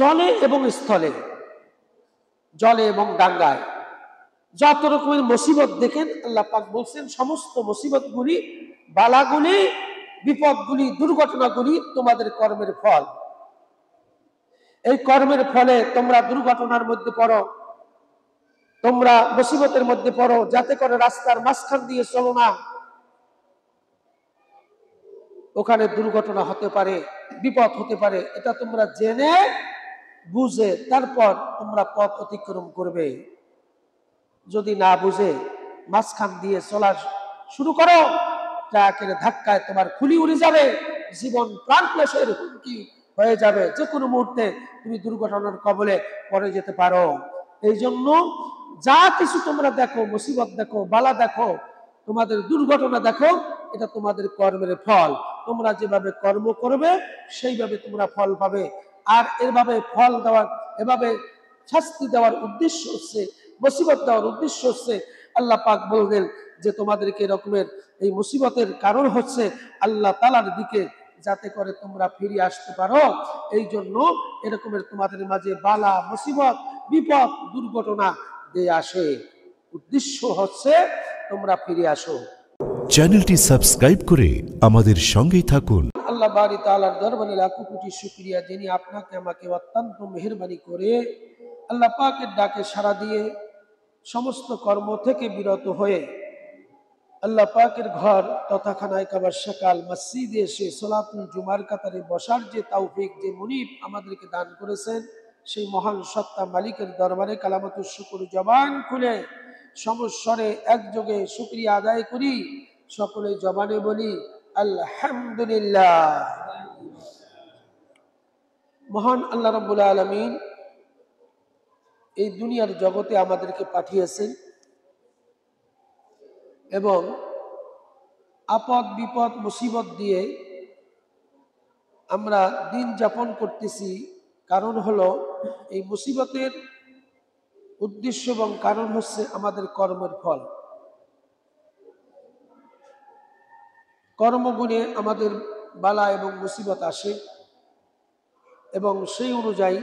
জলে এবং স্থলে, জলে এবং ডাঙ্গায় যত রকমের মুসিবত দেখেন, আল্লাহ পাক বলছেন সমস্ত মুসিবতগুলি, বালাগুলি, বিপদগুলি, দুর্ঘটনাগুলি তোমাদের কর্মের ফল। এই কর্মের ফলে তোমরা দুর্ঘটনার মধ্যে পড়ো, তোমরা মুসিবতের মধ্যে পড়ো, যাতে করে রাস্তার মাঝখান দিয়ে চলো না, ওখানে দুর্ঘটনা হতে পারে, বিপদ হতে পারে। এটা তোমরা জেনে বুঝে তারপর তোমরা পথ অতিক্রম করবে। যদি না বুঝে মাঝখান দিয়ে চলা শুরু করো, ট্রাকের ধাক্কায় তোমার খুলি উড়ে যাবে, জীবন প্রাণ ক্লেশের হুমকি হয়ে যাবে, যে কোনো মুহূর্তে তুমি দুর্ঘটনার কবলে পড়ে যেতে পারো। এই জন্য যা কিছু তোমরা দেখো, মুসিবত দেখো, বালা দেখো, তোমাদের দুর্ঘটনা দেখো, এটা তোমাদের কর্মের ফল। তোমরা যেভাবে কর্ম করবে সেইভাবে তোমরা ফল পাবে। আর এভাবে ফল দেওয়ার, এভাবে শাস্তি দেওয়ার উদ্দেশ্য হচ্ছে, মুসিবত দেওয়ার উদ্দেশ্য হচ্ছে, আল্লাহ পাক বললেন যে তোমাদেরকে এরকমের এই মুসিবতের কারণ হচ্ছে আল্লাহ তাআলার দিকে, যাতে করে তোমরা ফিরে আসতে পারো। এই জন্য এরকমের তোমাদের মাঝে বালা, মুসিবত, বিপদ, দুর্ঘটনা দিয়ে আসে। উদ্দেশ্য হচ্ছে তোমরা ফিরে আসো। চ্যানেলটি সাবস্ক্রাইব করে আমাদের সঙ্গেই থাকুন। আল্লাহ বারি তাআলার দরবারে লাখো কোটি শুকরিয়া, যিনি আপনাকে আমাকে অত্যন্ত মেহেরবানি করে আল্লাহ পাকের ডাকে সাড়া দিয়ে সমস্ত কর্ম থেকে বিরত হয়ে আল্লাহ পাকের ঘর তথা খানায় কাবার সকাল মসজিদে এসে সালাতুল জুমার কাতারে বসার যে তৌফিক, যে মুনিব আমাদেরকে দান করেছেন, সেই মহান সত্তা মালিকের দরবারে কালামাতুশ শুকর জবান খুলে সমস্বরে একযোগে শুকরিয়া আদায় করি। সকলে জবানে বলি আলহামদুলিল্লাহ। মহান আল্লাহ রাব্বুল আলামিন এই দুনিয়ার জগতে আমাদেরকে পাঠিয়েছেন এবং আপদ বিপদ মুসিবত দিয়ে আমরা দিন যাপন করতেছি। কারণ হলো এই মুসিবতের উদ্দেশ্য এবং কারণ হচ্ছে আমাদের কর্মের ফল। কর্মগুণে আমাদের বালা এবং মুসিবত আসে এবং সেই অনুযায়ী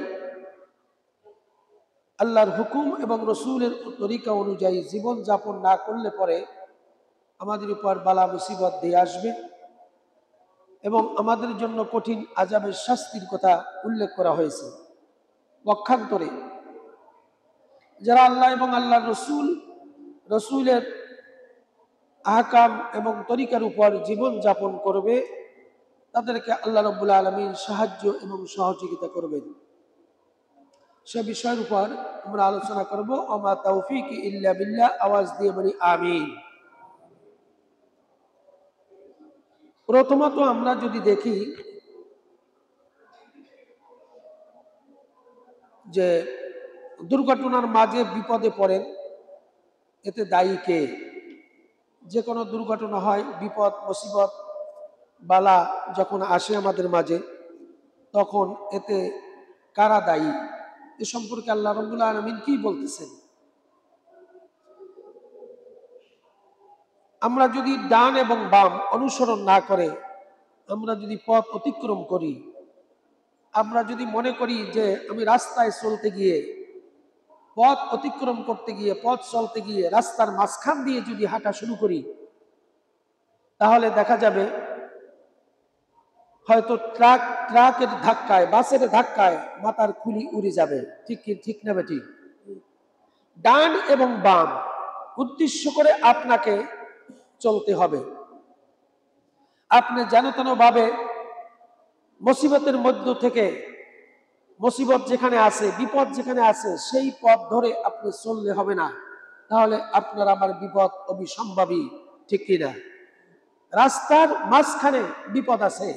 আল্লাহর হুকুম এবং রসুলের তরিকা অনুযায়ী জীবন যাপন না করলে পরে আমাদের উপর বালা মুসিবত দিয়ে আসবে এবং আমাদের জন্য কঠিন আযাবের শাস্তির কথা উল্লেখ করা হয়েছে। পক্ষান্তরে যারা আল্লাহ এবং আল্লাহর রসুলের আহকাম এবং তরিকার উপর জীবন যাপন করবে, তাদেরকে আল্লাহ রাব্বুল আলামিন সাহায্য এবং সহযোগিতা করবেন। সে বিষয়ের উপর আমরা আলোচনা করব। ওমা তাওফীকি ইল্লা বিল্লাহ। আওয়াজ দিয়ে বলি আমিন। প্রথমত আমরা যদি দেখি যে দুর্ঘটনার মাঝে বিপদে পড়েন, এতে দায়ী কে? যে কোনো দুর্ঘটনা হয়, বিপদ মুসিবত বালা যখন আসে আমাদের মাঝে, তখন এতে কারা দায়ী? এ সম্পর্কে আল্লাহ রাব্বুল আলামিন কি বলতেছেন? আমরা যদি ডান এবং বাম অনুসরণ না করে আমরা যদি পথ অতিক্রম করি, আমরা যদি মনে করি যে আমি রাস্তায় চলতে গিয়ে, পথ অতিক্রম করতে গিয়ে, পথ চলতে গিয়ে রাস্তার মাঝখান দিয়ে যদি হাঁটা শুরু করি, তাহলে দেখা যাবে হয়তো ট্রাকের ধাক্কায়, বাসের ধাক্কায় মাথার খুলি উড়ে যাবে। ঠিক না বেঠিক? ডান এবং বাম উদ্দেশ্য করে আপনাকে চলতে হবে। আপনি যেন তেন ভাবে মুসিবতের মধ্য থেকে, মুসিবত যেখানে আছে, বিপদ যেখানে আছে, সেই পথ ধরে আপনি চললে হবে না, তাহলে আপনার আমার বিপদ অবিসম্ভাবী। ঠিক কিনা? রাস্তার মাঝখানে বিপদ আছে,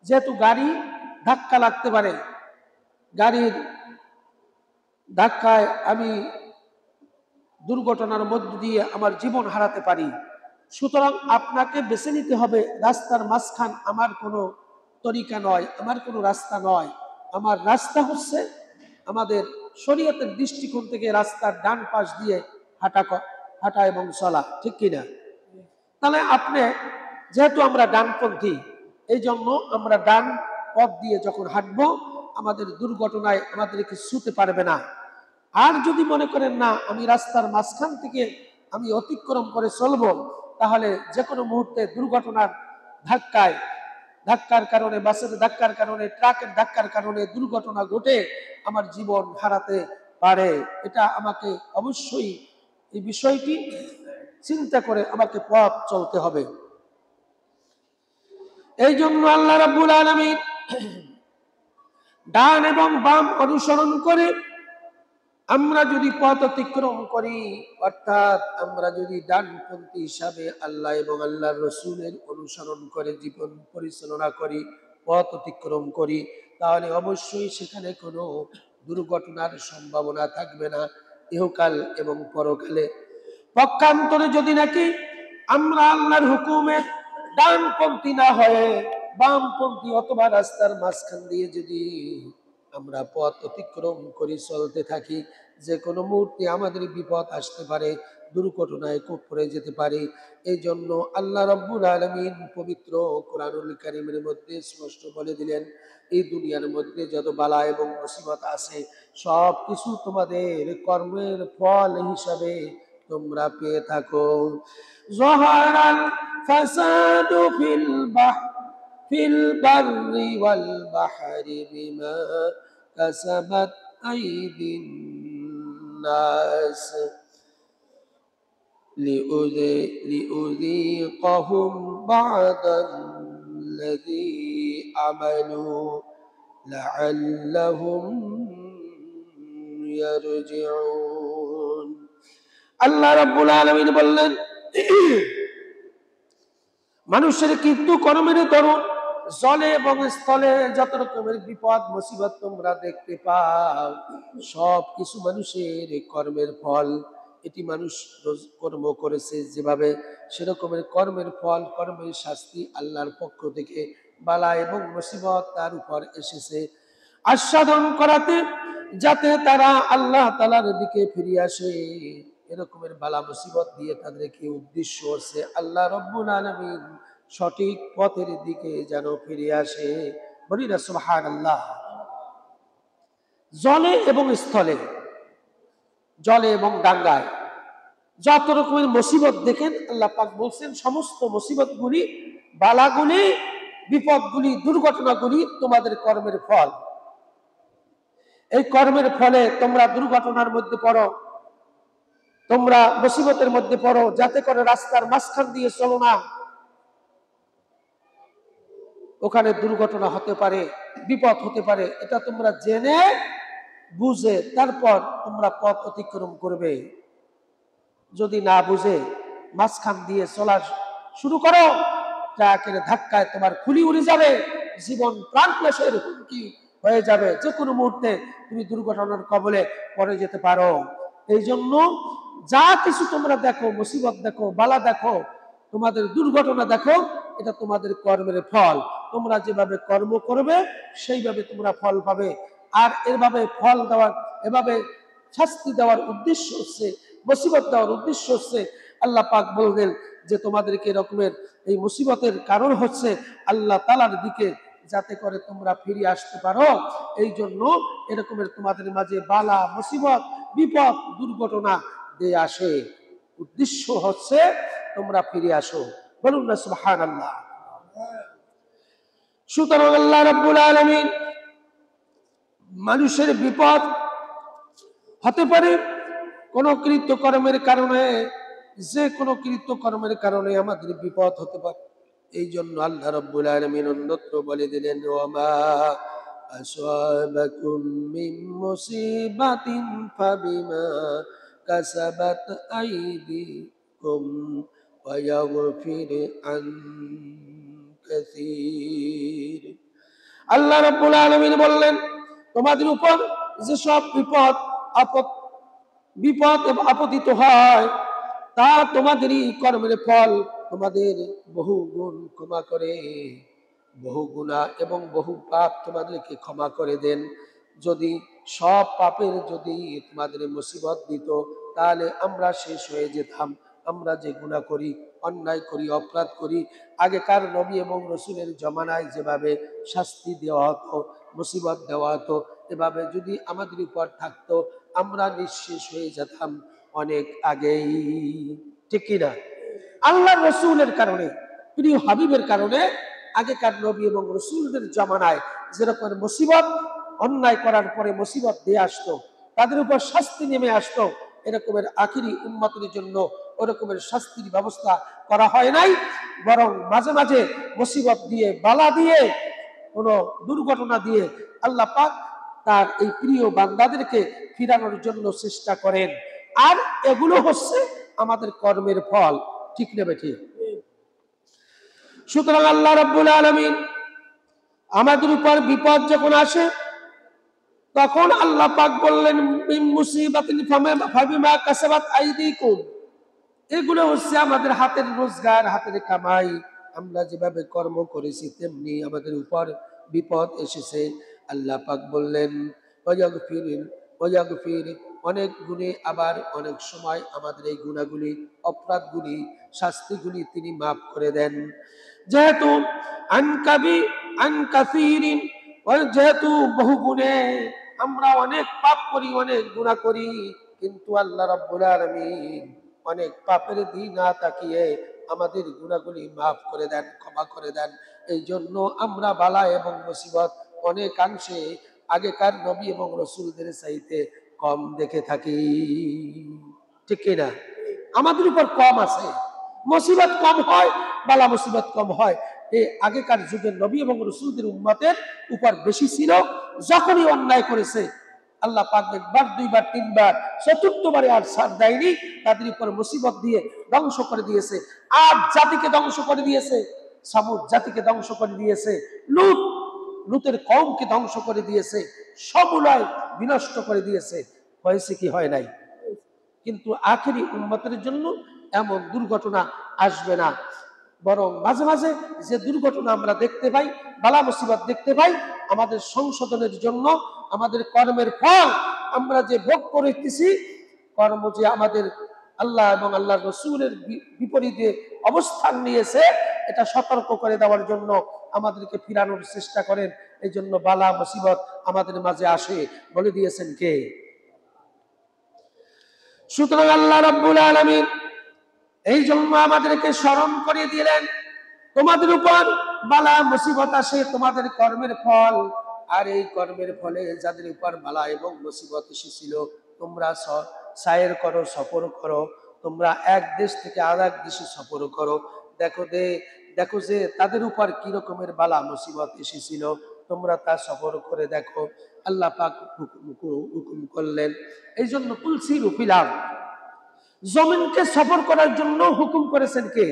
যেহেতু গাড়ি ধাক্কা লাগতে পারে, গাড়ির ধাক্কায় আমি দুর্ঘটনার মধ্য দিয়ে আমার জীবন হারাতে পারি। সুতরাং আপনাকে বেছে নিতে হবে রাস্তার মাঝখান আমার কোনো তরিকা নয়, আমার কোনো রাস্তা নয়। আমার রাস্তা হচ্ছে আমাদের শরীয়তের দৃষ্টিকোণ থেকে রাস্তার ডান পাশ দিয়ে হাঁটা এবং চলা। ঠিক কিনা? তাহলে আপনি, যেহেতু আমরা ডানপন্থী, এই জন্য আমরা ডান পথ দিয়ে যখন হাঁটবো আমাদের দুর্ঘটনায় আমাদেরকে ছুঁতে পারবে না। আর যদি মনে করেন না আমি রাস্তার মাঝখান থেকে আমি অতিক্রম করে চলবো, তাহলে যে কোনো মুহূর্তে দুর্ঘটনার ধাক্কার কারণে, বাসের ধাক্কার কারণে, ট্রাকের ধাক্কার কারণে দুর্ঘটনা ঘটে আমার জীবন হারাতে পারে। এটা আমাকে অবশ্যই এই বিষয়টি চিন্তা করে আমাকে পথ চলতে হবে। এই জন্য আল্লাহ রাব্বুল আলামিন ডান এবং বাম অনুসরণ করে আমরা যদি পথ অতিক্রম করি, অর্থাৎ আমরা যদি ডানপন্থী হিসাবে আল্লাহ এবং আল্লাহর রসুলের অনুসরণ করে জীবন পরিচালনা করি, পথ অতিক্রম করি, তাহলে অবশ্যই সেখানে কোনো দুর্ঘটনার সম্ভাবনা থাকবে না ইহকাল এবং পরকালে। পক্ষান্তরে যদি নাকি আমরা আল্লাহর হুকুমের ডানপন্থী না হয়ে বামপন্থী অথবা রাস্তার মাঝখান দিয়ে যদি আমরা পথ অতিক্রম করে চলতে থাকি, যে কোনো মুহূর্তে আমাদের বিপদ আসতে পারে, দুর্ঘটনায় পড়ে যেতে পারে। এই জন্য আল্লাহ রাব্বুল আলামিন পবিত্র কোরআনুল কারীমের মধ্যে স্পষ্ট বলে দিলেন, এই দুনিয়ার মধ্যে যত বালা এবং মুসিবত আছে সব কিছু তোমাদের কর্মের ফল হিসাবে তোমরা পেয়ে থাকো। যহারাল ফাসাদু ফিল বাররি ওয়াল বাহরি বিমা কাসাবাত আইদিন নাস লিউযীকাহুম বা'দাল্লাযী আমালু লাআল্লাহুম ইয়ারজিউন। আল্লাহ রাব্বুল আলামিন বললেন, মানুষের কিন্তু কর্মের দরুন জলে এবং স্থলে যত রকমের বিপদ মুসিবত তোমরা দেখতে পাও, সব কিছু মানুষের কর্মের ফল। এটি মানুষ কর্ম করেছে যেভাবে, সেরকমের কর্মের ফল, কর্মের শাস্তি আল্লাহর পক্ষ থেকে বালা এবং মুসিবত তার উপর এসেছে আস্বাদন করাতে, যাতে তারা আল্লাহ তাআলার দিকে ফিরে আসে। এরকমের বালা মুসিবত দিয়ে তাদেরকে উদ্দেশ্য হচ্ছে আল্লাহ রাব্বুল আলামিন সঠিক পথের দিকে যেন ফিরে আসে। বলি না সুবহানাল্লাহ। জলে এবং স্থলে, জলে এবং ডাঙ্গায় যত রকমের মুসিবত দেখেন, আল্লাহ পাক বলছেন সমস্ত মুসিবতগুলি, বালাগুলি, বিপদগুলি, দুর্ঘটনাগুলি তোমাদের কর্মের ফল। এই কর্মের ফলে তোমরা দুর্ঘটনার মধ্যে পড়ো, তোমরা মুসিবতের মধ্যে পড়ো, যাতে করে রাস্তার মাঝখান দিয়ে চলো না, ওখানে দুর্ঘটনা হতে পারে, বিপদ হতে পারে। এটা তোমরা জেনে বুঝে তারপর তোমরা পথ অতিক্রম করবে। যদি না বুঝে মাঝখান দিয়ে চলা শুরু করো, ট্রাকের ধাক্কায় তোমার খুলি উড়ে যাবে, জীবন প্রাণ ক্লেশের হুমকি হয়ে যাবে, যে কোনো মুহূর্তে তুমি দুর্ঘটনার কবলে পড়ে যেতে পারো। এই জন্য যা কিছু তোমরা দেখো, মুসিবত দেখো, বালা দেখো, তোমাদের দুর্ঘটনা দেখো, এটা তোমাদের কর্মের ফল। তোমরা যেভাবে কর্ম করবে সেইভাবে তোমরা ফল পাবে। আর এভাবে ফল দেওয়ার, এভাবে শাস্তি দেওয়ার উদ্দেশ্য হচ্ছে, মুসিবত দেওয়ার উদ্দেশ্য হচ্ছে, আল্লাহ পাক বলবেন যে তোমাদেরকে এরকমের এই মুসিবতের কারণ হচ্ছে আল্লাহ তাআলার দিকে, যাতে করে তোমরা ফিরে আসতে পারো। এই জন্য এরকমের তোমাদের মাঝে বালা মুসিবত, বিপদ, দুর্ঘটনা দিয়ে আসে। উদ্দেশ্য হচ্ছে তোমরা ফিরে আসো। বলুন না সুবহানাল্লাহ। সুতরাং আল্লাহ রাব্বুল আলামিন মানুষের বিপদ হতে পারে কোন কৃতকর্মের কারণে, যে কোনো কৃতকর্মের কারণে আমাদের বিপদ হতে পারে। এই জন্য আল্লাহ রাব্বুল আলামিন অন্যত্র বলে দিলেন, ওয়ামা আসাবাকুম মিন মুসিবাতিন ফাবিমা কাসাবাত আইদিকুম ওয়া ইয়াগফির আন কাসীর। আল্লাহ রাব্বুল আলামিন বললেন, তোমাদের উপর যে সব বিপদ এবং আপতিত হয়, তা তোমাদেরই কর্মের ফল। তোমাদের বহু গুণ ক্ষমা করে, বহু গুনাহ এবং বহু পাপ তোমাদেরকে ক্ষমা করে দেন। যদি সব পাপের যদি তোমাদের মুসিবত দিত, তাহলে আমরা শেষ হয়ে যেতাম। আমরা যে গুনাহ করি, অন্যায় করি, অপরাধ করি, আগেকার নবী এবং রসুলের জমানায় যেভাবে শাস্তি দেওয়া হতো মুসিবত দেওয়া হতো। এভাবে যদি আমাদের উপর থাকতো আমরা নিঃশেষ হয়ে যেতাম অনেক আগেই, ঠিক কিনা? আল্লাহ রসুলের কারণে, প্রিয় হাবিবের কারণে আগেকার নবী এবং রসুলদের জমানায় যেরকম মুসিবত, অন্যায় করার পরে মুসিবত দিয়ে আসতো, তাদের উপর শাস্তি নেমে আসতো, এরকমের আখিরি উম্মতের জন্য ওরকমের শাস্তির ব্যবস্থা করা হয় নাই। বরং মাঝে মাঝে মুসিবত দিয়ে, বালা দিয়ে, কোনো দুর্ঘটনা দিয়ে আল্লাহ পাক তার এই প্রিয় বান্দাদেরকে ফিরানোর জন্য চেষ্টা করেন। আর এগুলো হচ্ছে আমাদের কর্মের ফল, ঠিক নেবে ঠিক। সুতরাং আল্লাহ রাব্বুল আলামিন আমাদের উপর বিপদ যখন আসে তখন আল্লাহ পাক বললেন মিন মুসিবাতিন ফাবিমা কাসাবাত আইদিকুম, এগুলো হচ্ছে আমাদের হাতের রোজগার, হাতের কামাই। আমরা যেভাবে কর্ম করেছি তেমনি আমাদের উপর বিপদ এসেছে। আল্লাহ পাক বললেন ওয়াগফির, অনেক গুণে, আবার অনেক সময় আমাদের এই গুনাহগুলি, অপরাধগুলি, শাস্তিগুলি তিনি মাফ করে দেন। যেহেতু আনকাসিরিন, যেহেতু বহু গুণে আমরা অনেক পাপ করি, অনেক গুনাহ করি, কিন্তু আল্লাহ রাব্বুল আলামিন অনেক পাপের দিক না তাকিয়ে আমাদের গুনাহগুলি মাফ করে দেন, ক্ষমা করে দেন। এই জন্য আমরা বালা এবং মুসিবত অনেকাংশে আগেকার নবী এবং রসুলদের চাইতে কম দেখে থাকি, ঠিক কিনা? আমাদের উপর কম আছে, মুসিবত কম হয়, বালা মুসিবত কম হয়। এই আগেকার যুগের নবী এবং রসুলদের উম্মতের উপর বেশি ছিল। যখনই অন্যায় করেছে আল্লাহ পাক একবার, দুইবার, তিনবার, চতুর্থবারে আর ছাড় দেয়নি, তাদের উপর মুসিবত দিয়ে ধ্বংস করে দিয়েছে। আর জাতিকে ধ্বংস করে দিয়েছে, সামুদ জাতিকে ধ্বংস করে দিয়েছে, লুতের কওমকে ধ্বংস করে দিয়েছে, সমূলায় বিনষ্ট করে দিয়েছে। হয়েছে কি হয় নাই? কিন্তু আখেরি উম্মতের জন্য এমন দুর্ঘটনা আসবে না। বরং মাঝে মাঝে যে দুর্ঘটনা আমরা দেখতে পাই, বালা মুসিবত দেখতে পাই, আমাদের সংশোধনের জন্য, আমাদের কর্মের ফল আমরা যে ভোগ করেছি, কর্ম যে আমাদের আল্লাহ এবং আল্লাহ রসুলের বিপরীতে অবস্থান নিয়েছে, এটা সতর্ক করে দেওয়ার জন্য আমাদেরকে ফিরানোর চেষ্টা করেন। এই জন্য বালা মুসিবত আমাদের মাঝে আসে, বলে দিয়েছেন কে? সুতরাং আল্লাহ রাব্বুল আলামিন এই জন্য আমাদেরকে স্মরণ করে দিলেন, তোমাদের উপর বালা মুসিবত আসে তোমাদের কর্মের ফল। আর এই কর্মের ফলে যাদের উপর বালা এবং মুসিবত এসেছিল, তোমরা সায়ের করো, সফর করো, তোমরা এক দেশ থেকে আর এক দেশে সফর করো, দেখো যে তাদের উপর কি রকমের বালা মুসিবত এসেছিল, তোমরা তা সফর করে দেখো। আল্লাহ পাক হুকুম করলেন। এই জন্য তুলসিরু ফিল আরদ, জমিনকে সফর করার জন্য হুকুম করেছেন কে?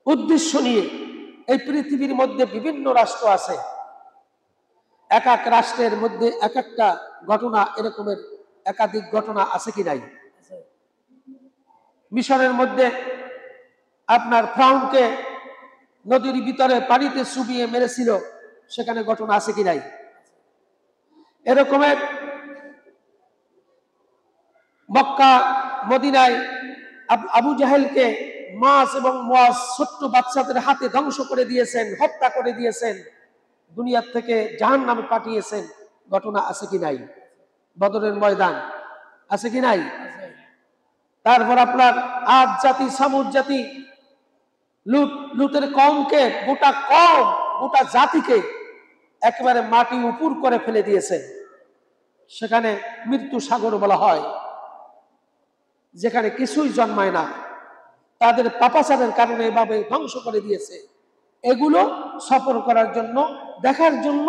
উদ্দেশ্য নিয়ে। এই পৃথিবীর মধ্যে বিভিন্ন রাষ্ট্র আছে, এক এক রাষ্ট্রের মধ্যে এক একটা ঘটনা, এরকমের একাধিক ঘটনা আছে কি নাই? মিশরের মধ্যে আপনার ফ্রাউনকে নদীর ভিতরে পানিতে চুবিয়ে মেরেছিল, সেখানে ঘটনা আছে কি নাই? এরকমের মক্কা মদিনায় আবু জাহেলকে মাছ এবং মাছ ছোট্ট বাচ্চাদের হাতে ধ্বংস করে দিয়েছেন, হত্যা করে দিয়েছেন, দুনিয়ার থেকে জাহান্নামে পাঠিয়েছেন, ঘটনা আছে কি নাই? বদরের ময়দান আছে কি নাই? তারপর আপনার আদ জাতি, সামুদ জাতি, লুতের কওমকে, গোটা জাতিকে একেবারে মাটি উপর করে ফেলে দিয়েছেন। সেখানে মৃত্যু সাগর বলা হয়, যেখানে কিছুই জন্মায় না, তাদের পাপাচারের কারণে এভাবে ধ্বংস করে দিয়েছে। এগুলো সফর করার জন্য, দেখার জন্য,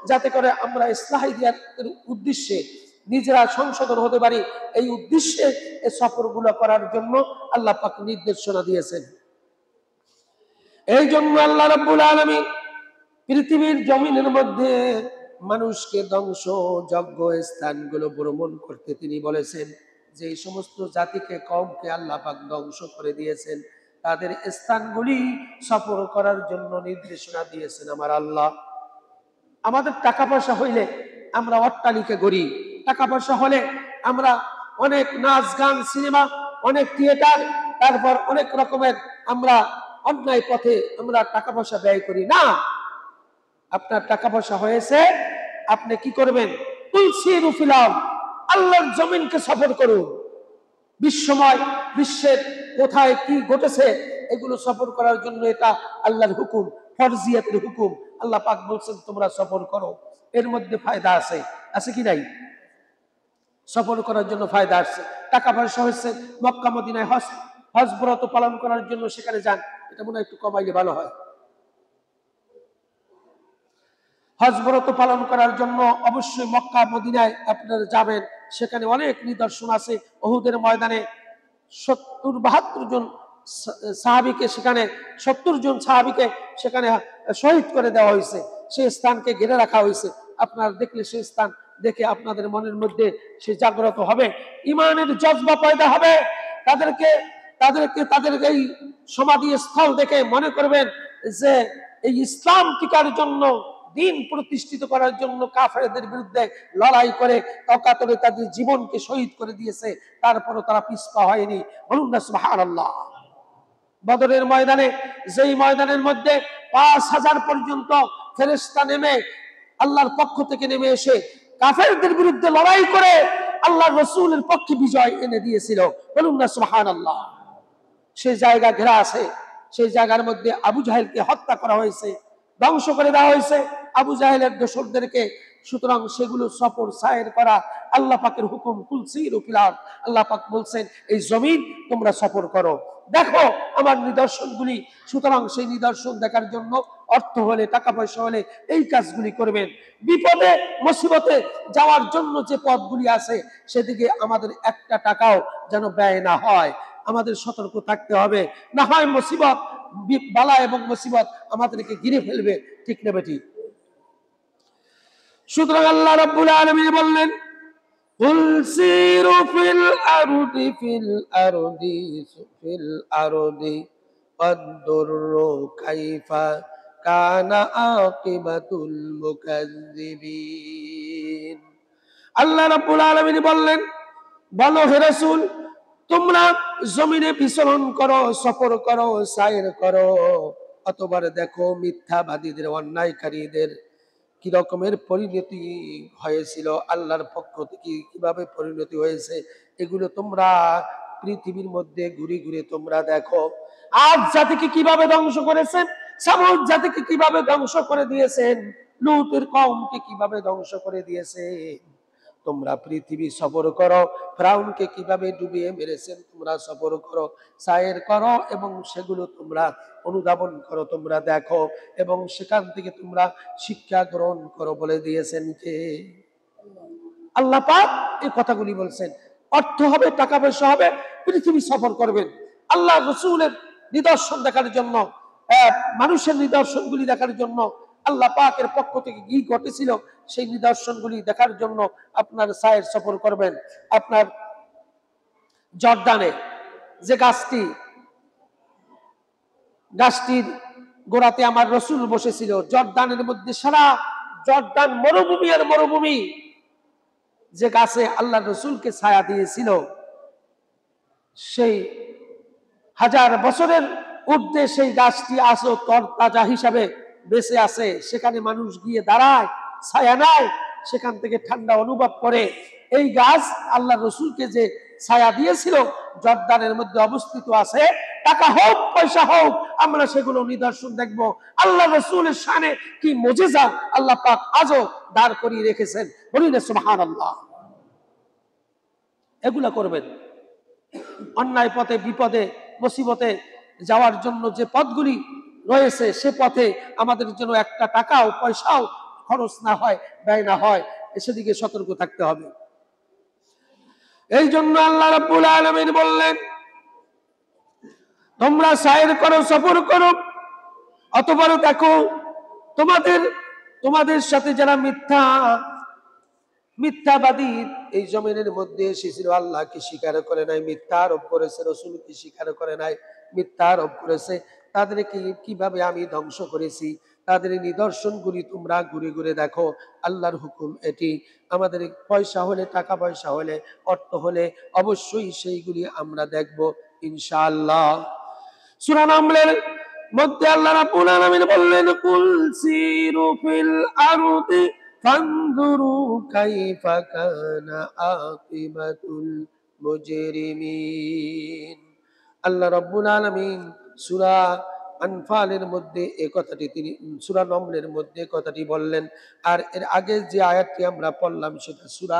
যাতে করে আমরা ইসলাহিয়াতের উদ্দেশ্যে নিজেরা সংশোধন হতে পারি, এই উদ্দেশ্যে এই সফরগুলো করার জন্য আল্লাহ পাক নির্দেশনা দিয়েছেন। এই জন্য আল্লাহ রাব্বুল আলামিন পৃথিবীর জমিনের মধ্যে মানুষকে ধ্বংস যোগ্য স্থানগুলো ভ্রমণ করতে তিনি বলেছেন। যে সমস্ত জাতিকে, কওমকে আল্লাহ পাক ধ্বংস করে দিয়েছেন, তাদের স্থানগুলি সফর করার জন্য নির্দেশনা দিয়েছেন আমার আল্লাহ। আমাদের টাকা পয়সা হইলে আমরা অট্টালিকা গড়ি, টাকা পয়সা হলে আমরা অনেক নাচ গান, সিনেমা, অনেক থিয়েটার, তারপর অনেক রকমের আমরা অন্যায় পথে আমরা টাকা পয়সা ব্যয় করি না। আপনার টাকা পয়সা হয়েছে, আপনি কি করবেন? তুলসিরু ফিল আরদ, আল্লাহর জমিনকে সফর করুন। বিশ্বময় বিশ্বের কোথায় কি ঘটেছে এগুলো সফর করার জন্য এটা আল্লাহর হুকুম, ফরজিয়াতের হুকুম। আল্লাহ পাক বলছেন তোমরা সফর করো। এর মধ্যে ফায়দা আছে, আছে কি নাই? সফর করার জন্য ফায়দা আছে। টাকা পয়সা হয়েছে, মক্কা মদিনায় হজ ব্রত পালন করার জন্য সেখানে যান। এটা মনে হয় একটু কমাইলে ভালো হয়। হজ ব্রত পালন করার জন্য অবশ্যই মক্কা মদিনায় আপনারা যাবেন। সেখানে অনেক নিদর্শন আছে। উহুদের ময়দানে 72 জন সাহাবীকে সেখানে 70 জন সাহাবীকে সেখানে শহীদ করে দেওয়া হয়েছে। সেই স্থানকে ঘিরে রাখা হয়েছে। আপনারা দেখলে সেই স্থান দেখে আপনাদের মনের মধ্যে সে জাগ্রত হবে, ইমানের জজবা পয়দা হবে। তাদেরকে তাদের এই সমাধি স্থল দেখে মনে করবেন যে এই ইসলাম টিকার জন্য, দিন প্রতিষ্ঠিত করার জন্য কাফেরদের বিরুদ্ধে লড়াই করে অকাতরে তাদের জীবনকে শহীদ করে দিয়েছে, তারপরও তারা পিছপা হয়নি। বলুন না সুবহানাল্লাহ। বদরের ময়দানে, যেই ময়দানের মধ্যে 5000 পর্যন্ত ফেরেশতা নেমে আল্লাহর পক্ষ থেকে নেমে এসে কাফেরদের বিরুদ্ধে লড়াই করে আল্লাহর রাসূলের পক্ষে বিজয় এনে দিয়েছিল। বলুন না সুবহানাল্লাহ। সেই জায়গা ঘেরা আছে, সেই জায়গার মধ্যে আবু জাহেলকে হত্যা করা হয়েছে, ধ্বংস করে দেওয়া হয়েছে আবু জাহেলের দোসরদেরকে। সুতরাং সেগুলো সফর সায়ের করা আল্লাহ পাকের হুকুম। তুলসিরু ফিল আরদ, আল্লাহ পাক বলছেন এই জমিন তোমরা সফর করো, দেখো আমার নিদর্শনগুলি। সুতরাং সেই নিদর্শন দেখার জন্য অর্থ হলে, টাকা পয়সা হলে এই কাজগুলি করবেন। বিপদে মুসিবতে যাওয়ার জন্য যে পথগুলি আছে সেদিকে আমাদের একটা টাকাও যেন ব্যয় না হয়, আমাদের সতর্ক থাকতে হবে। না হয় মুসিবত, বালা এবং মুসিবত আমাদেরকে ঘিরে ফেলবে। ঠিক না বেটি? সুতরাং আল্লাহ রাব্বুল আলামিন বললেন কুল সিরু ফিল আরদি ফাদুরু কাইফা কানা আকিবাতুল মুকাজ্জিবিন। আল্লাহ রাব্বুল আলামিন বললেন, বলো হে রাসূল, তোমরা জমিনে বিচরণ করো, সফর করো, সাইর করো, অতবার দেখো মিথ্যাবাদীদের, অন্যায়কারীদের কি রকমের পরিণতি হয়েছিল, আল্লাহর পক্ষ থেকে কিভাবে পরিণতি হয়েছে, এগুলো তোমরা পৃথিবীর মধ্যে ঘুরে ঘুরে তোমরা দেখো। আজ জাতিকে কিভাবে ধ্বংস করেছেন, সামুদ জাতিকে কিভাবে ধ্বংস করে দিয়েছেন, লূতের কওমকে কিভাবে ধ্বংস করে দিয়েছেন। তোমরা পৃথিবী সফর করো, ফিরাউনকে কিভাবে ডুবিয়ে মেরেছেন তোমরা সফর করো, সায়ের করো এবং সেগুলো তোমরা অনুধাবন করো, তোমরা দেখো এবং সেখান থেকে তোমরা শিক্ষা গ্রহণ করো। বলে দিয়েছেন কে? আল্লাহ পাক এই কথাগুলি বলছেন। অর্থ হবে, টাকা পয়সা হবে, পৃথিবী সফর করবেন আল্লাহ রাসূলের নিদর্শন দেখার জন্য, মানুষের নিদর্শনগুলি দেখার জন্য, আল্লাহ পাকের পক্ষ থেকে কি ঘটেছিল সেই নিদর্শনগুলি দেখার জন্য আপনার সায়ের সফর করবেন। আপনার জর্দানে যে গাছটির গোড়াতে আমার রসুল বসেছিল, জর্দানের মধ্যে সারা জর্দান মরুভূমি আর মরুভূমি, যে গাছে আল্লাহ রসুলকে ছায়া দিয়েছিল সেই 1000 বছরের ঊর্ধ্বে সেই গাছটি আজও তরতাজা হিসাবে বেঁচে আছে। সেখানে মানুষ গিয়ে দাঁড়ায়, ছায়া নাই, সেখান থেকে ঠান্ডা অনুভব করে। এই গাছ আল্লাহ রসুলকে যে ছায়া দিয়েছিল জর্দানের মধ্যে অবস্থিত আছে। টাকা হোক পয়সা হোক আমরা সেগুলো নিদর্শন দেখব। আল্লাহ রসুলের শানে কি মুজিজা আল্লাহ পাক আজও দাঁড় করিয়ে রেখেছেন। বলি না সুবহানাল্লাহ। এগুলা করবেন। অন্যায় পথে, বিপদে, মুসিবতে যাওয়ার জন্য যে পথগুলি রয়েছে সে পথে আমাদের যেন একটা টাকাও পয়সাও খরচ না হয়, ব্যয় না হয়, সেদিকে সতর্ক থাকতে হবে। এই জন্য আল্লাহ রাব্বুল আলামিন বললেন তোমরা সায়ের করো, সফর করো, অতঃপর দেখো তোমাদের সাথে যারা মিথ্যাবাদী এই জমিনের মধ্যে এসেছিল, আল্লাহকে স্বীকার করে নাই, মিথ্যা আরোপ করেছে, রসুলকে স্বীকার করে নাই, মিথ্যা আরোপ করেছে, তাদেরকে কিভাবে আমি ধ্বংস করেছি তাদের নিদর্শনগুলি তোমরা ঘুরে ঘুরে দেখো। আল্লাহর হুকুম এটি। আমাদের পয়সা হলে, টাকা পয়সা হলে, অর্থ হলে অবশ্যই সেইগুলি আমরা দেখব ইনশাআল্লাহ। সূরা নামলের মধ্যে আল্লাহ রাব্বুল আলামিন বললেন কুল সিরু ফিল আরদি ফানজুরু কাইফা কানা আকিবাতুল মুজরিমিন। আল্লাহ রাব্বুল আলামিন সূরা আনফালের মধ্যে এই কথাটি তিনি সূরা নম্রের মধ্যে কথাটি বললেন। আর এর আগে যে আয়াতটি আমরা পড়লাম সেটা সূরা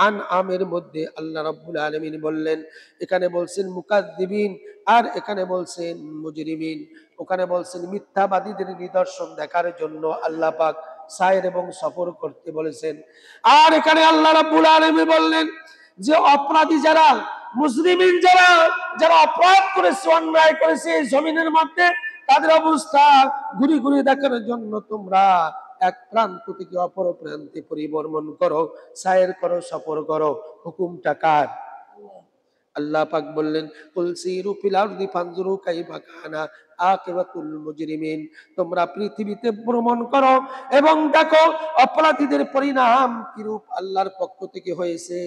আনআমের মধ্যে আল্লাহ রাব্বুল আলামিন বললেন। এখানে বলছেন মুকাদ্দিবিন, আর এখানে বলছেন মুজরিমিন। ওখানে বলছেন মিথ্যাবাদীদের নিদর্শন দেখার জন্য আল্লাহ পাক সায়ের এবং সফর করতে বলেছেন। আর এখানে আল্লাহ রাব্বুল আলামিন বললেন যে অপরাধী যারা, মুজরিমিন যারা, যারা অপরাধ করেছে, অন্যায় করেছে এই জমিনের মধ্যে, তাদের অবস্থা ঘুরে ঘুরে দেখার জন্য তোমরা এক প্রান্ত থেকে অপর প্রান্তে পরিভ্রমণ করো, সায়ের করো, সফর করো। হুকুমটা কার? আল্লাহ পাক বললেন কুল সিরু ফিল আরদি ফানজুরু কাইফা কানা আকিবাতুল মুজরিমিন। তোমরা পৃথিবীতে ভ্রমণ করো এবং দেখো অপরাধীদের পরিণাম কিরূপ আল্লাহর পক্ষ থেকে হয়েছে।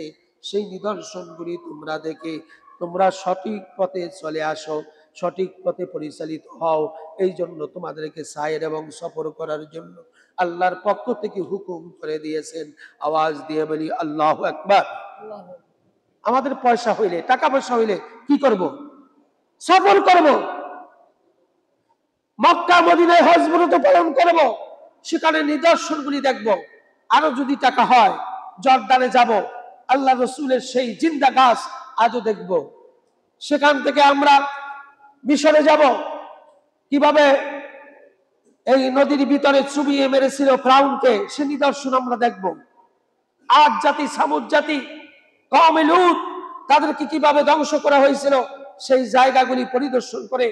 সেই নিদর্শনগুলি তোমরা দেখে তোমরা সঠিক পথে চলে আসো, সঠিক পথে পরিচালিত হও। এই জন্য তোমাদেরকে সায়ের এবং সফর করার জন্য আল্লাহর পক্ষ থেকে হুকুম করে দিয়েছেন। আওয়াজ দিয়ে বলি আল্লাহু আকবার। আমাদের পয়সা হইলে, টাকা পয়সা হইলে কি করব? সফর করব, মক্কা মদিনায় হজ ব্রত পালন করব, সেখানে নিদর্শনগুলি দেখব। আরো যদি টাকা হয় জর্দানে যাব, আল্লাহ রসুলের সেই জিন্দা গাছ আজও দেখব। সেখান থেকে আমরা মিশরে যাব, কিভাবে এই নদীর ভিতরে চুবিয়ে মেরেছিল ফ্রাউনকে, সে নিদর্শন আমরা দেখব। আদ জাতি, সামুদ জাতি, কওমে লূত, তাদেরকে কিভাবে ধ্বংস করা হয়েছিল সেই জায়গাগুলি পরিদর্শন করে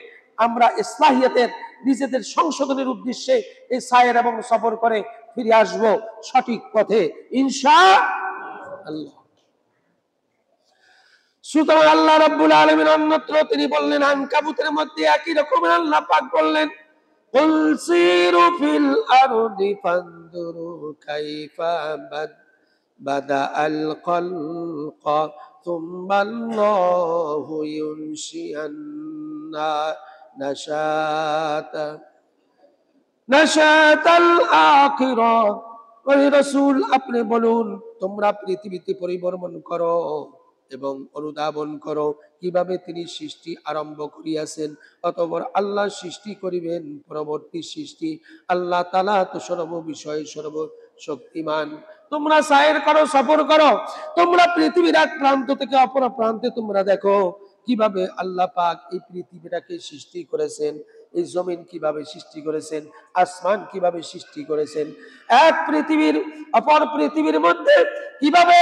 আমরা ইসলাহিয়াতের নিজেদের সংশোধনের উদ্দেশ্যে এই সায়ের এবং সফর করে ফিরে আসব সঠিক পথে ইনশাআল্লাহ। সুতরাং আল্লাহ রাব্বুল আলামিন অন্যত্র তিনি বললেন, আনকাবুতের মধ্যে একই রকমের আল্লাহ পাক বললেন কুল সিরু ফিল আরদি ফানজুরু কাইফা বাদাআল খালকা সুম্মা আল্লাহু ইউনশিআন্না নাশাতাল আখিরাহ। ওই রাসূল আপনি বলুন, তোমরা পৃথিবীতে পরিভ্রমণ করো এবং অনুধাবন করো কিভাবে তিনি সৃষ্টি আরম্ভ করিয়াছেন, অতঃপর আল্লাহ সৃষ্টি করিবেন পরবর্তী সৃষ্টি। আল্লাহ তাআলা তো সর্ব বিষয়ে সর্বশক্তিমান। তোমরা সায়ের করো, সফর করো, তোমরা পৃথিবীর এক প্রান্ত থেকে অপর প্রান্তে তোমরা দেখো কিভাবে আল্লাহ পাক এই পৃথিবীটাকে সৃষ্টি করেছেন, এই জমিন কিভাবে সৃষ্টি করেছেন, আসমান কিভাবে সৃষ্টি করেছেন, এক পৃথিবীর অপর পৃথিবীর মধ্যে কিভাবে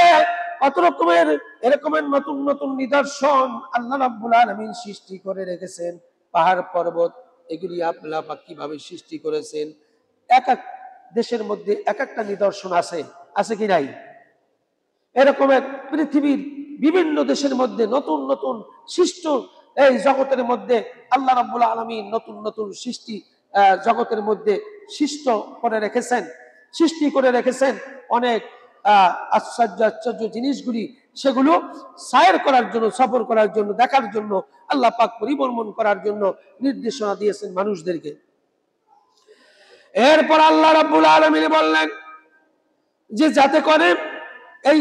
কত রকমের এরকমের নতুন নতুন নিদর্শন আল্লাহ রাব্বুল আলামিন সৃষ্টি করে রেখেছেন। পাহাড় পর্বত এগুলি আল্লাহ পাক কিভাবে সৃষ্টি করেছেন। এক এক দেশের মধ্যে এক একটা নিদর্শন আছে, আছে কি নাই? এরকম এক পৃথিবীর বিভিন্ন দেশের মধ্যে নতুন নতুন সৃষ্ট এই জগতের মধ্যে আল্লাহ রাব্বুল আলামিন নতুন নতুন সৃষ্টি জগতের মধ্যে সৃষ্ট করে রেখেছেন, সৃষ্টি করে রেখেছেন অনেক আশ্চর্য আশ্চর্য জিনিসগুলি। সেগুলো সায়ের করার জন্য, সফর করার জন্য, দেখার জন্য আল্লাহ পাক পরিভ্রমণ করার জন্য নির্দেশনা দিয়েছেন মানুষদেরকে। এরপর আল্লাহ রাব্বুল আলামিন বললেন যে যাতে করে এই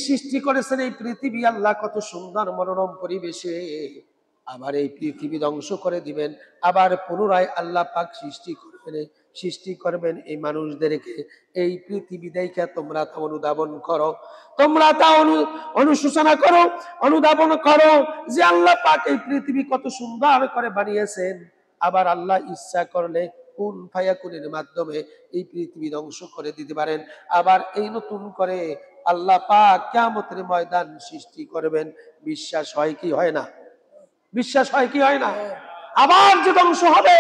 সৃষ্টি করেছেন এই পৃথিবী আল্লাহ কত সুন্দর মনোরম পরিবেশে, আবার এই পৃথিবী ধ্বংস করে দিবেন, আবার পুনরায় আল্লাহ পাক সৃষ্টি করবেন এই মানুষদেরকে। এই পৃথিবী দেখে তোমরা তা অনুধাবন করো, তোমরা তা অনুশোচনা করো, অনুধাবন করো যে আল্লাহ পাক এই পৃথিবী কত সুন্দর করে বানিয়েছেন। আবার আল্লাহ ইচ্ছা করলে কুন ফায়াকুনের মাধ্যমে এই পৃথিবী ধ্বংস করে দিতে পারেন। আবার এই নতুন করে আল্লাহ পাক কিয়ামতের ময়দান সৃষ্টি করবেন। বিশ্বাস হয় কি হয় না? বিশ্বাস হয় কি হয় না? আবার যে ধ্বংস হবে,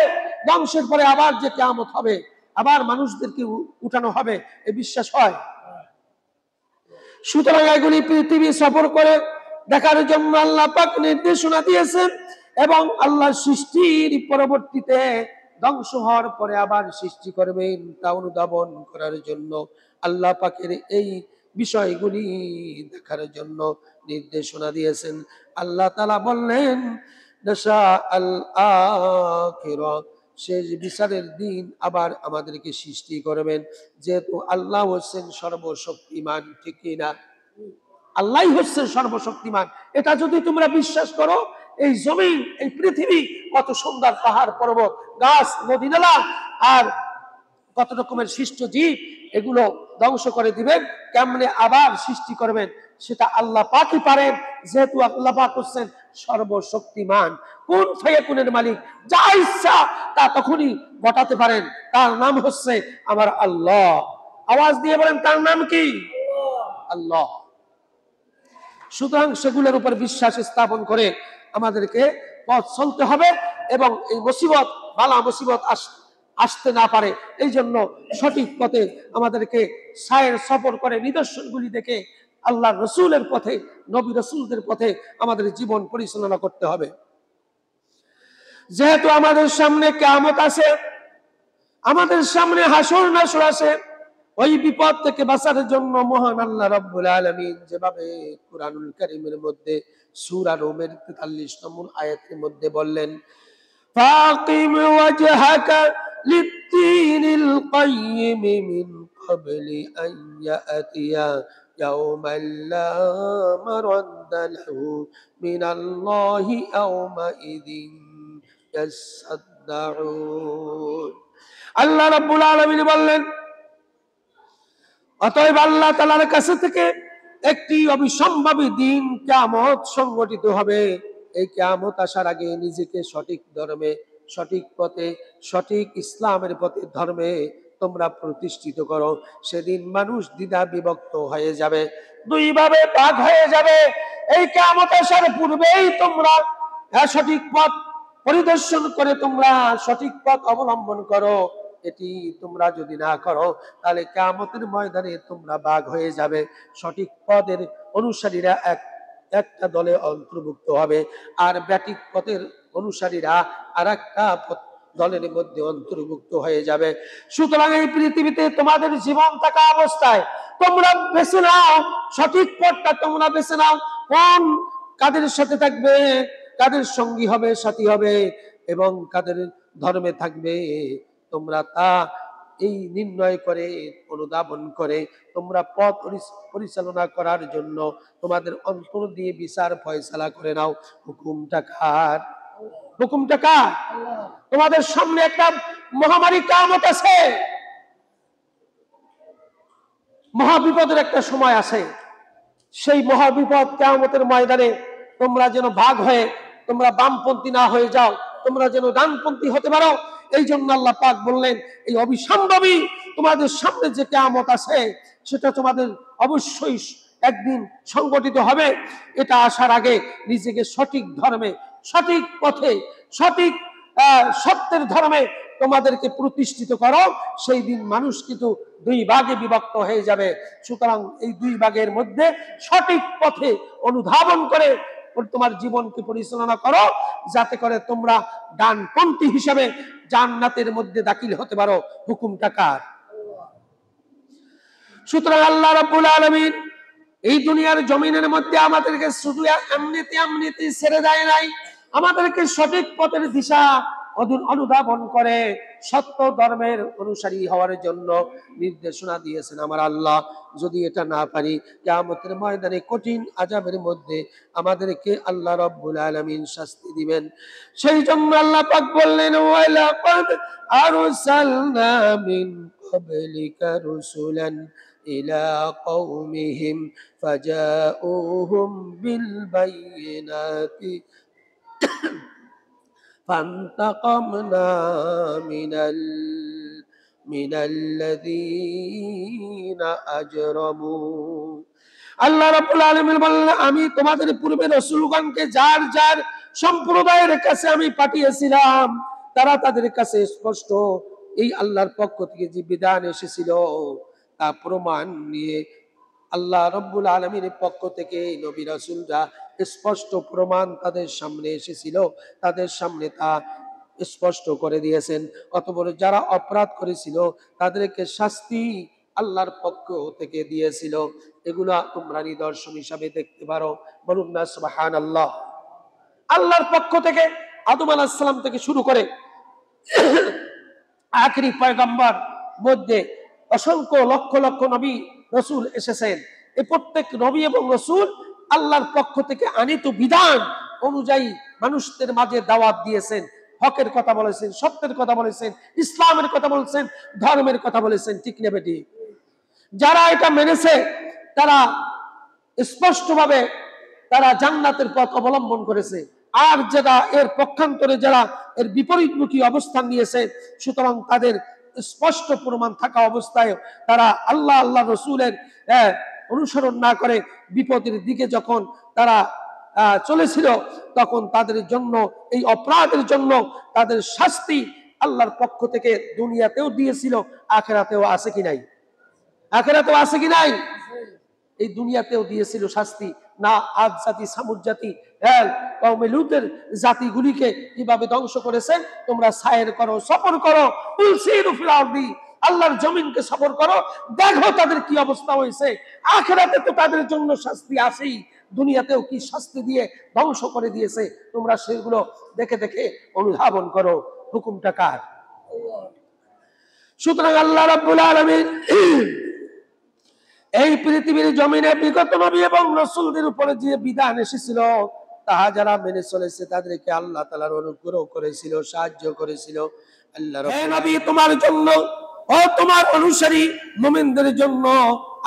ধ্বংসের পরে আবার যে কিয়ামত হবে, আবার মানুষদেরকে উঠানো হবে, এই বিশ্বাস হয়? সুতরাং এগুলি পৃথিবী সফর করে দেখার জন্য আল্লাহ পাক নির্দেশনা দিয়েছেন এবং আল্লাহ সৃষ্টির পরবর্তীতে ধ্বংস হওয়ার পরে আবার সৃষ্টি করবেন তা অনুধাবন করার জন্য আল্লাহ পাকের এই বিষয়গুলি দেখার জন্য নির্দেশনা দিয়েছেন। আল্লাহ তাআলা বললেন নাশাআল আখিরা, শেষ বিচারের দিন আবার আমাদেরকে সৃষ্টি করবেন। যেহেতু আল্লাহ হচ্ছেন সর্বশক্তিমান, ঠিক কিনা? আল্লাহ হচ্ছেন সর্বশক্তিমান। এটা যদি তোমরা বিশ্বাস করো, এই জমিন, এই পৃথিবী, কত সুন্দর পাহাড় পর্বত, গাছ, নদী নালা, আর কত রকমের সৃষ্ট জীব, এগুলো ধ্বংস করে দিবেন, কেমনে আবার সৃষ্টি করবেন, সেটা আল্লাহ পাকই পারেন। যেহেতু আল্লাহ পাক হচ্ছেন সর্বশক্তিমান, কোন ফায়াকুনের মালিক, যা ইচ্ছা তা তখনই ঘটাতে পারেন। তার নাম হচ্ছে আমার আল্লাহ। আওয়াজ দিয়ে বলেন, তার নাম কি? আল্লাহ। সুতরাং সেগুলোর উপর বিশ্বাস স্থাপন করে আমাদেরকে পথ চলতে হবে, এবং এই মুসিবত, বালা মুসিবত আসতে না পারে, এই জন্য সঠিক পথে আমাদেরকে সায়ের সফর করে নিদর্শনগুলি দেখে আল্লাহ রসুলের পথে, নবী রসুলদের পথে আমাদের জীবন পরিচালনা করতে হবে। যেহেতু আমাদের সামনে কিয়ামত আছে, আমাদের সামনে হাসর নাসর আছে, ওই বিপদ থেকে বাঁচার জন্য মহান আল্লাহ রাব্বুল আলামিন যেভাবে কুরআনুল কারীমের মধ্যে সূরা রুমের 43 নম্বর আয়াতের মধ্যে বললেন, ফাকিম ওয়াজহাকা লিদ-দীনিল কাইয়্যিম মিন ক্বাবলি আন ইয়াতিয়া ইয়াওমান লা মারাদ্দা লাহু মিনাল্লাহি ইয়াওমা ইযিন ইয়াসাদদাউন। আল্লাহ রাব্বুল আলামিন বললেন, অতএব আল্লাহ তাআলার কাছে থেকে একটি অবিসম্ভাবী দিন কিয়ামত সংগঠিত হবে। এই কিয়ামত আসার আগে নিজেকে সঠিক ধর্মে, সঠিক পথে, সঠিক ইসলামের পথে, ধর্মে তোমরা প্রতিষ্ঠিত করো। সেদিন মানুষ দ্বিধা বিভক্ত হয়ে যাবে, দুই ভাবে ভাগ হয়ে যাবে। এই কিয়ামত আসার পূর্বেই তোমরা সঠিক পথ পরিদর্শন করে তোমরা সঠিক পথ অবলম্বন করো। এটি তোমরা যদি না করো, তাহলে কিয়ামতের ময়দানে তোমরা ভাগ হয়ে যাবে। সঠিক পথের অনুসারীরা একটা দলে অন্তর্ভুক্ত হবে, আর ব্যাটিক পথের অনুসারীরা আর একটা দলের মধ্যে অন্তর্ভুক্ত হয়ে যাবে। সুতরাং এই পৃথিবীতে তোমাদের জীবন থাকা অবস্থায় তোমরা বেছে নাও সঠিক পথটা, তোমরা বেছে নাও কোন, কাদের সাথে থাকবে, কাদের সঙ্গী হবে, সাথী হবে, এবং কাদের ধর্মে থাকবে। তোমরা তা এই নির্ণয় করে, অনুধাবন করে তোমরা পথ পরিচালনা করার জন্য তোমাদের অন্তর দিয়ে বিচার ফয়সালা করে নাও। হুকুমটা কার? হুকুমটা কার? তোমাদের সামনে একটা মহামারী কিয়ামত আছে, মহাবিপদের একটা সময় আছে। সেই মহাবিপদ কিয়ামতের ময়দানে তোমরা যেন ভাগ হয়ে তোমরা বামপন্থী না হয়ে যাও, তোমরা যেন ডানপন্থী হতে পারো। এই জন্য আল্লাহ পাক বললেন, এই অবিসম্ভাবী তোমাদের সামনে যে কিয়ামত আছে, সেটা তোমাদের অবশ্যই একদিন সংগঠিত হবে। এটা আসার আগে নিজেকে সঠিক ধর্মে, সঠিক পথে, সঠিক সত্যের ধর্মে তোমাদেরকে প্রতিষ্ঠিত করো। সেই দিন মানুষ কিন্তু দুই ভাগে বিভক্ত হয়ে যাবে। সুতরাং এই দুই ভাগের মধ্যে সঠিক পথে অনুধাবন করে তোমার জীবনকে পরিচালনা করো, যাতে করে তোমরা ডানপন্থী হিসাবে জান্নাতের মধ্যে দাখিল হতে পারো। হুকুমটা কার? সুতরাং আল্লাহ রাব্বুল আলামিন এই দুনিয়ার জমিনের মধ্যে আমাদেরকে শুধু এমনিতে ছেড়ে দেয় নাই, আমাদেরকে সঠিক পথের দিশা অনুধাবন করে সত্য ধর্মের অনুসারী হওয়ার জন্য নির্দেশনা দিয়েছেন আমার আল্লাহ। যদি এটা না পারি, কিয়ামতের ময়দানে কঠিন আযাবের মধ্যে আমাদেরকে আল্লাহ রাব্বুল আলামিন শাস্তি দিবেন। সেই জন্য আল্লাহ পাক বললেন, ওয়ালাকাদ আরসালনা মিন ক্বাবলিকা রুসুলান ইলা কওমিহিম ফাজাউহুম বিল বায়িনাতি فانتقمنا من الذين أجرموا। আল্লাহ রাব্বুল আলামিন বললেন, আমি তোমাদের পূর্বে রাসূলগণকে যার যার সম্প্রদায়ের কাছে আমি পাঠিয়েছিলাম, তারা তাদের কাছে স্পষ্ট এই আল্লাহর পক্ষ থেকে যে বিধান এসেছিল তা প্রমাণ নিয়ে আল্লাহ রাব্বুল আলামিনের পক্ষ থেকে নবী রাসূলরা স্পষ্ট প্রমাণ তাদের সামনে এসেছিল, তাদের সামনে তা স্পষ্ট করে দিয়েছেন। অতঃপর যারা অপরাধ করেছিল তাদেরকে শাস্তি আল্লাহর পক্ষ থেকে দিয়েছিল। এগুলো তোমরা নিদর্শন হিসাবে দেখতে পারো। বলুন না সুবহানাল্লাহ। আল্লাহর পক্ষ থেকে আদম আলাইহিস সালাম থেকে শুরু করে আখেরি পয়গম্বর মধ্যে অসংখ্য লক্ষ লক্ষ নবী রসুল এসেছেন। এই প্রত্যেক নবী এবং রসুল আল্লাহর পক্ষ থেকে আনিত বিধান অনুযায়ী মানুষদের মাঝে দাওয়াত দিয়েছেন, হকের কথা বলেছেন, সত্যের কথা বলেছেন, ইসলামের কথা বলেছেন, ধর্মের কথা বলেছেন। ঠিক না বেটি? যারা এটা মেনেছে তারা স্পষ্টভাবে তারা জান্নাতের পথ অবলম্বন করেছে। আর যারা এর পক্ষান্তরে, যারা এর বিপরীতমুখী অবস্থান নিয়েছে, সুতরাং তাদের স্পষ্ট প্রমাণ থাকা অবস্থায় তারা আল্লাহ রসুলের অনুসরণ না করে বিপদের দিকে যখন তারা চলেছিল, তখন তাদের জন্য এই অপরাধের জন্য তাদের শাস্তি আল্লাহর পক্ষ থেকে দুনিয়াতেও দিয়েছিল, আখিরাতেও আছে কি নাই? আখিরাতেও আছে কি নাই? এই দুনিয়াতেও দিয়েছিল শাস্তি। না আদ জাতি, সামুদ জাতি, কওমে লূতের জাতিগুলিকে কিভাবে ধ্বংস করেছেন, তোমরা সায়ের করো, সফর করো, উলসিরু ফিল আরদি, আল্লাহর জমিনকে সফর করো, দেখো তাদের কি অবস্থা হয়েছে। আখিরাতে তো তাদের জন্য শাস্তি আসেই, দুনিয়াতেও কি শাস্তি দিয়ে ধ্বংস করে দিয়েছে, তোমরা সেগুলো দেখে দেখে অনুধাবন করো। হুকুমটা কার? সুতরাং আল্লাহ রাব্বুল আলামিন এই পৃথিবীর জমিনে বিগত নবী এবং রাসূলদের উপরে যে বিধান এসেছিল তাহা যারা মেনে চলেছে তাদেরকে আল্লাহ তাআলার অনুগ্রহ করেছিল, সাহায্য করেছিল। আল্লাহ হে নবী, তোমার জন্য ও তোমার অনুসারী মুমিনদের জন্য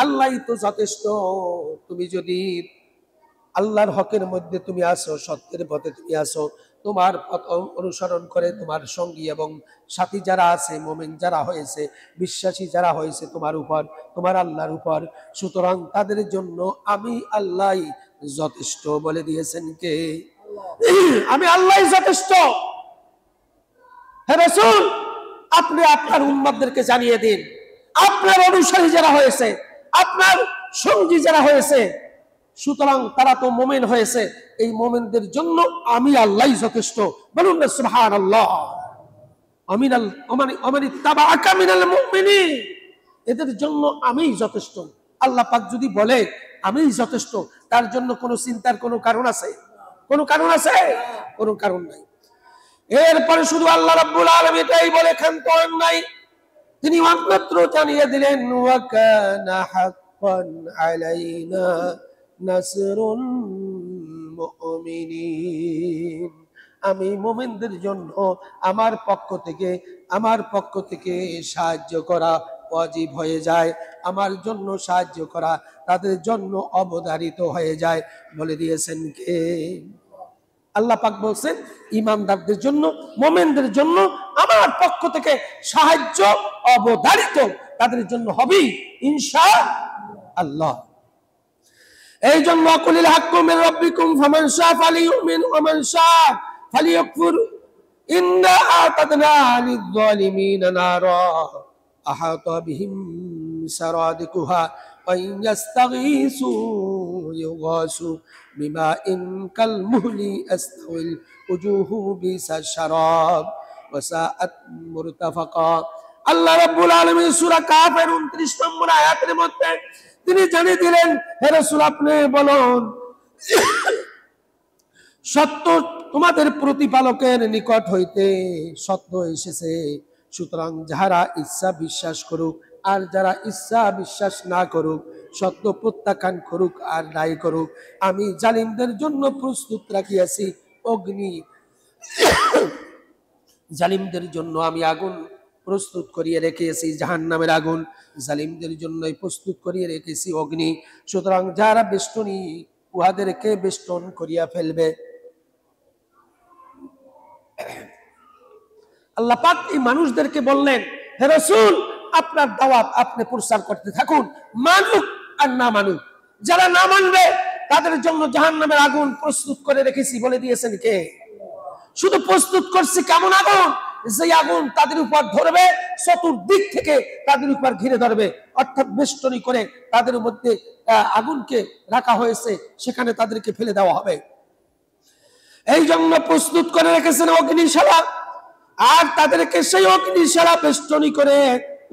আল্লাহই তো যথেষ্ট। তুমি যদি আল্লাহর হকের মধ্যে তুমি আসো, সত্যের পথে তুমি আসো, তোমার পথ অনুসরণ করে তোমার সঙ্গী এবং সাথী যারা আছে, মুমিন যারা হয়েছে, বিশ্বাসী যারা হয়েছে তোমার উপর, তোমার আল্লাহর উপর, সুতরাং তাদের জন্য আমি আল্লাহই যথেষ্ট। বলে দিয়েছেন কে? আমি আল্লাহই যথেষ্ট। হে রাসূল, আপনি আপনার উম্মতদেরকে জানিয়ে দিন, আপনার অনুসারী যারা হয়েছে, আপনার সঙ্গী যারা হয়েছে, সুতরাং তারা তো মুমিন হয়েছে, এই মুমিনদের জন্য আমি আল্লাহই যথেষ্ট। বলুন না সুবহানাল্লাহ। এদের জন্য আমি যথেষ্ট। আল্লাহ পাক যদি বলে আমি যথেষ্ট, তার জন্য কোনো চিন্তার কোনো কারণ আছে? কোনো কারণ আছে? কোনো কারণ নাই। এরপরে শুধু আল্লাহ রাব্বুল আলামিন এটাই বলে ক্ষান্ত হন নাই, তিনি মাত্র জানিয়ে দিলেন ওয়া কানা হাক্কান আলাইনা নাসরুল মুমিনিন। আমি মুমিনদের জন্য আমার পক্ষ থেকে সাহায্য করা ওয়াজিব হয়ে যায়, আমার জন্য সাহায্য করা তাদের জন্য অবধারিত হয়ে যায়। বলে দিয়েছেন কে? আল্লাহ পাক বলছেন ঈমানদারদের জন্য, মুমিনদের জন্য আমার পক্ষ থেকে সাহায্য অবধারিত, তাদের জন্য হবে ইনশাআল্লাহ। এই জন্য কুলিল হাক্কু মির রাব্বিকুম ফামান শাআ ফালিউমিন ওয়া মান শাআ ফালিয়াকফুর ইন্না আ'তাদনা লিয-যালিমিনা নারা আহাতা বিহিম সারাদিকুহা ওয়া ইয়াস্তাগীসু ইউগাসু বিমাইন কালমুহলি আস্তাওয়াল উজুহু বিসাশরাব ওয়া সাআত মুরতাফাকা। আল্লাহ রাব্বুল আলামিন সূরা কাফের 29 নম্বর আয়াতের মধ্যে তিনি জানিয়ে দিলেন, হে রাসূল আপনি বলুন, সত্য তোমাদের প্রতিপালকের নিকট হইতে সত্য এসেছে, সুতরাং যারা ইচ্ছা বিশ্বাস করুক আর যারা ইচ্ছা বিশ্বাস না করুক, সত্য প্রত্যাখ্যান করুক আর নাই করুক, আমি জালিমদের জন্য প্রস্তুত রাখিয়াছি অগ্নি, জালিমদের জন্য আমি আগুন প্রস্তুত করিয়ে রেখেছি, জাহান্নামের আগুন জালিমদের জন্যই প্রস্তুত করিয়ে রেখেছি অগ্নি। সুতরাং যারা বেষ্টনী উহাদেরকে বেষ্টন করিয়া ফেলবে। আল্লাহ পাক এই মানুষদেরকে বললেন, হে রাসূল আপনার দাওয়াত আপনি প্রচার করতে থাকুন, মানুক আর না মানুক, যারা না মানবে তাদের জন্য জাহান্নামের আগুন প্রস্তুত করে রেখেছি। বলে দিয়েছেন কে? শুধু প্রস্তুত করছি কেমন আগুন? যে আগুন তাদের উপর ধরবে, চতুর্দিক থেকে তাদের উপর ঘিরে ধরবে, অর্থাৎ বেষ্টনী করে তাদের মধ্যে আগুনকে রাখা হয়েছে, সেখানে তাদেরকে ফেলে দেওয়া হবে। এই জন্য প্রস্তুত করে রেখেছেন অগ্নিশালা, আর তাদেরকে সেই অগ্নিশালা বেষ্টনী করে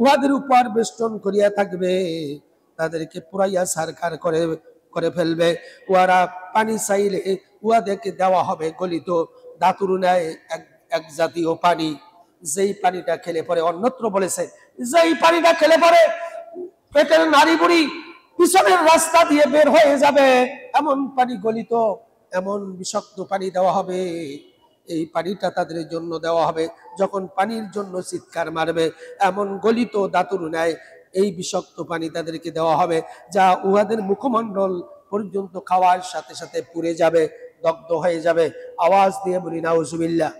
উহাদের উপর বেষ্টন করিয়া থাকবে, তাদেরকে পুরাইয়া সারখার করে ফেলবে। ওরা পানি চাইলে উহাদেরকে দেওয়া হবে গলিত ধাতুর ন্যায় এক জাতীয় পানি, যেই পানিটা খেলে পরে, অন্যত্র বলেছে যেই পানিটা খেলে পরে পেটের নাড়ি বুড়ি পিছনের রাস্তা দিয়ে বের হয়ে যাবে, এমন পানি গলিত, এমন বিষাক্ত পানি দেওয়া হবে। এই পানিটা তাদের জন্য দেওয়া হবে। যখন পানির জন্য চিৎকার মারবে, এমন গলিত ধাতুর ন্যায় এই বিষাক্ত পানি তাদেরকে দেওয়া হবে, যা উহাদের মুখমণ্ডল পর্যন্ত খাওয়ার সাথে সাথে পুড়ে যাবে, দগ্ধ হয়ে যাবে। আওয়াজ দিয়ে বলি নাউজুবিল্লাহ।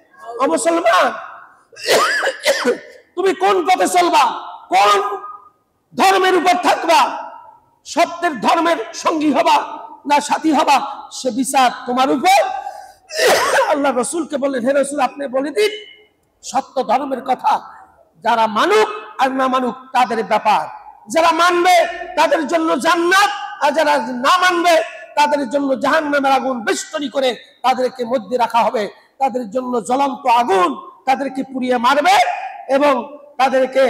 ও মুসলমান, তুমি কোন পথে চলবা, কোন ধর্মের উপর থাকবা, সত্যের ধর্মের সঙ্গী হবা না সাথী হবা, সে বিচার তোমার উপর। আল্লাহ রসুলকে বললেন, হে রসুল, আপনি বলে দিন সত্য ধর্মের কথা। যারা মানুক আর না মানুক তাদের ব্যাপার। যারা মানবে তাদের জন্য জান্নাত, আর যারা না মানবে তাদের জন্য জাহান্নামের আগুন বেষ্টনী করে তাদেরকে মধ্যে রাখা হবে। তাদের জন্য জ্বলন্ত আগুন তাদেরকে পুড়িয়ে মারবে, এবং তাদেরকে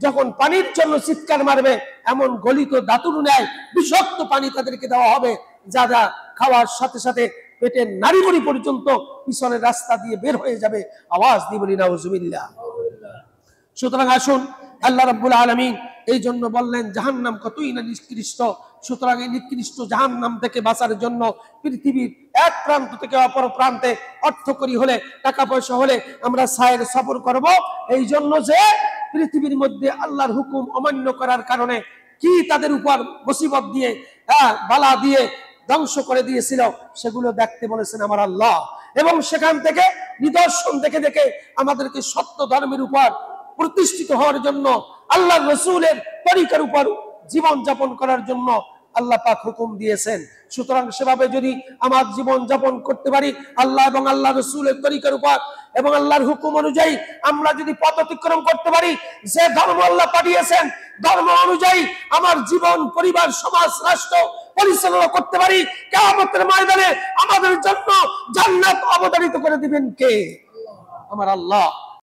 যখন পানির জন্য চিৎকার মারবে, এমন গলিত ধাতুর ন্যায় বিষাক্ত পানি তাদেরকে দেওয়া হবে, যা যা খাওয়ার সাথে সাথে পেটের নাড়িবড়ি পর্যন্ত পিছনের রাস্তা দিয়ে বের হয়ে যাবে। আওয়াজ দিয়ে বলি নাউজুবিল্লাহ। সুতরাং আসুন, আল্লাহ রাব্বুল আলামিন এই জন্য বললেন জাহান্নাম কতই না নিকৃষ্ট। সুতরাং এই নিকৃষ্ট জাহান্নাম থেকে বাঁচার জন্য পৃথিবীর এক প্রান্ত থেকে অপর প্রান্তে অর্থকরী হলে, টাকা পয়সা হলে আমরা সায়ের সফর করব, এই জন্য যে পৃথিবীর মধ্যে আল্লাহর হুকুম অমান্য করার কারণে কি তাদের উপর মুসিবত দিয়ে, বালা দিয়ে ধ্বংস করে দিয়েছিল, সেগুলো দেখতে বলেছেন আমার আল্লাহ। এবং সেখান থেকে নিদর্শন দেখে দেখে আমাদেরকে সত্য ধর্মের উপর প্রতিষ্ঠিত হওয়ার জন্য, আল্লাহ রসুলের তরিকার উপর জীবন যাপন করার জন্য আল্লাহ পাক হুকুম দিয়েছেন। সুতরাং সেভাবে যদি আমার জীবন যাপন করতে পারি আল্লাহ এবং আল্লাহ রসুলের তরিকার উপর এবং আল্লাহর হুকুম অনুযায়ী, আমরা যদি পথ অতিক্রম করতে পারি, যে ধর্ম আল্লাহ পাঠিয়েছেন ধর্ম অনুযায়ী আমার জীবন, পরিবার, সমাজ, রাষ্ট্র পরিচালনা করতে পারি, কিয়ামতের ময়দানে আমাদের জন্য জান্নাত অবধারিত করে দিবেন কে? আমার আল্লাহ।